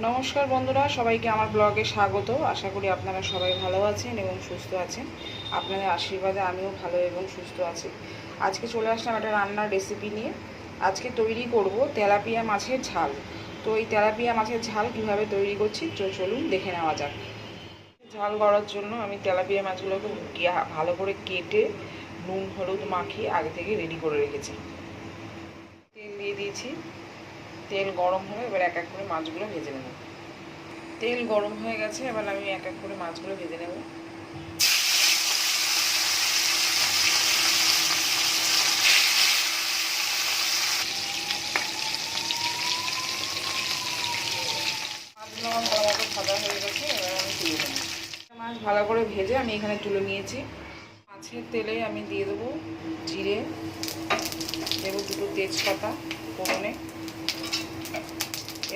নমস্কার বন্ধুরা, সবাইকে আমার ব্লগে স্বাগত। আশা করি আপনারা সবাই ভালো আছেন এবং সুস্থ আছেন। আপনাদের আশীর্বাদে আমিও ভালো এবং সুস্থ আছি। আজকে চলে আসলাম একটা রান্নার রেসিপি নিয়ে। আজকে তৈরি করব তেলাপিয়া মাছের ঝাল। তো এই তেলাপিয়া মাছের ঝাল কিভাবে তৈরি করছি চলুন দেখে নেওয়া যাক। ঝাল করার জন্য আমি তেলাপিয়া মাছগুলোকে ভালো করে কেটে নুন হলুদ মাখিয়ে আগে থেকে রেডি করে রেখেছি। তেল দিয়ে দিয়েছি, তেল গরম হয়ে এবার এক এক করে মাছগুলো ভেজে নেব। তেল গরম হয়ে গেছে, এবার আমি এক এক করে মাছগুলো ভেজে নেব। মাছগুলো আমার ভালো মতো ভাজা হয়ে গেছে, এবার আমি তুলে নেব। মাছ ভালো করে ভেজে আমি এখানে তুলে নিয়েছি। মাছের তেলে আমি দিয়ে দেবো জিরে, দেবো দুটো তেজপাতা ফোড়নে,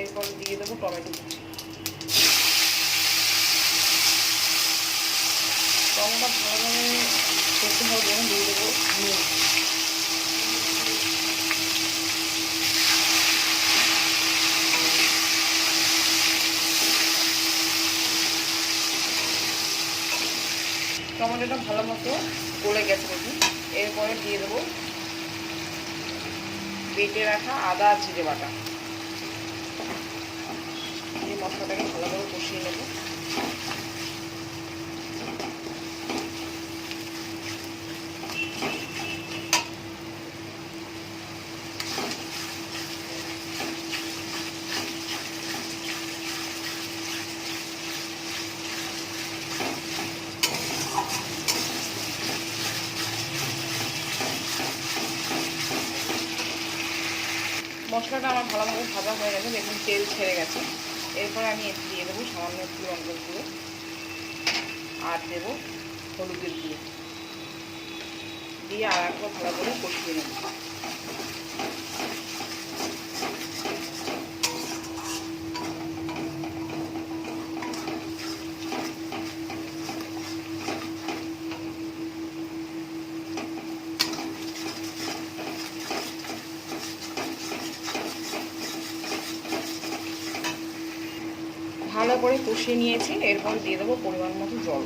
এরপর দিয়ে দেবো টমেটো কুচি। টমেটো ভালোভাবে করতে হবে, দিয়ে দেবো নুন। টমেটোটা ভালো মতো গলে গেছে দেখুন। এরপরে দিয়ে দেবো বেটে রাখা আদা আর জিরে বাটা। এই মশলাটাকে ভালো করে কষিয়ে নেব। মশলাটা আমার ভালোভাবে ভাজা হয়ে গেছে, দেখুন তেল ছেড়ে গেছে। এরপরে আমি দিয়ে দেবো সামান্য একটু লঙ্কার গুঁড়ো আর দেবো হলুদের গুঁড়ো, দিয়ে আর একবার ভালো করে কষিয়ে নেব। ভালো করে কষিয়ে নিয়েছি, এরপর দিয়ে দেবো পরিমাণ মতো জল।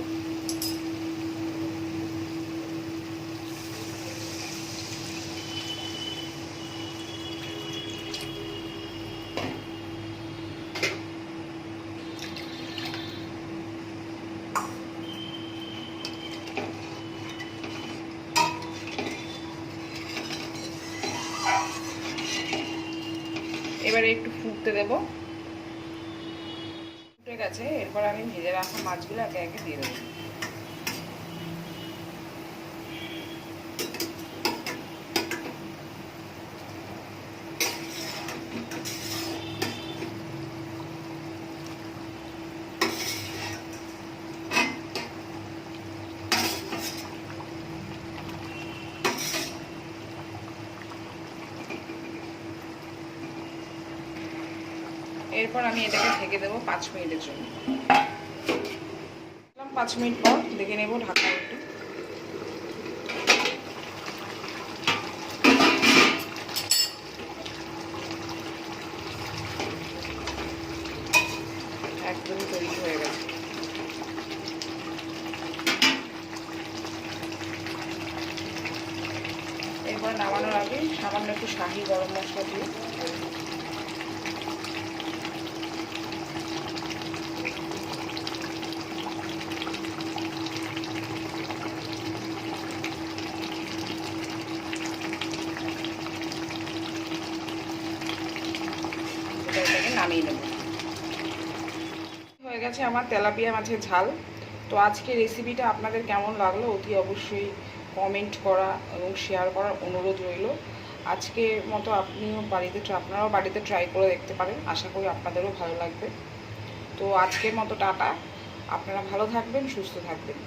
এবারে একটু ফুটতে দেবো। ফুটে গেছে, এরপর আমি ভেজে রাখা মাছগুলো একে একে দিয়ে দেবো। এরপর আমি এটাকে ঢেকে দেবো 5 মিনিটের জন্য। 5 মিনিট পর দেখে নেব ঢাকা একটু। একদমই তৈরি হয়ে গেছে। এরপর নামানোর আগে সামান্য একটু শাহি গরম মশলা দিয়ে এটাকে নামিয়ে নেব। হয়ে গেছে আমার তেলাপিয়া মাছের ঝাল। তো আজকে রেসিপিটা আপনাদের কেমন লাগলো অতি অবশ্যই কমেন্ট করা এবং শেয়ার করার অনুরোধ রইল। আজকের মতো আপনারাও বাড়িতে ট্রাই করে দেখতে পারেন, আশা করি আপনাদেরও ভালো লাগবে। তো আজকের মতো টাটা, আপনারা ভালো থাকবেন, সুস্থ থাকবেন।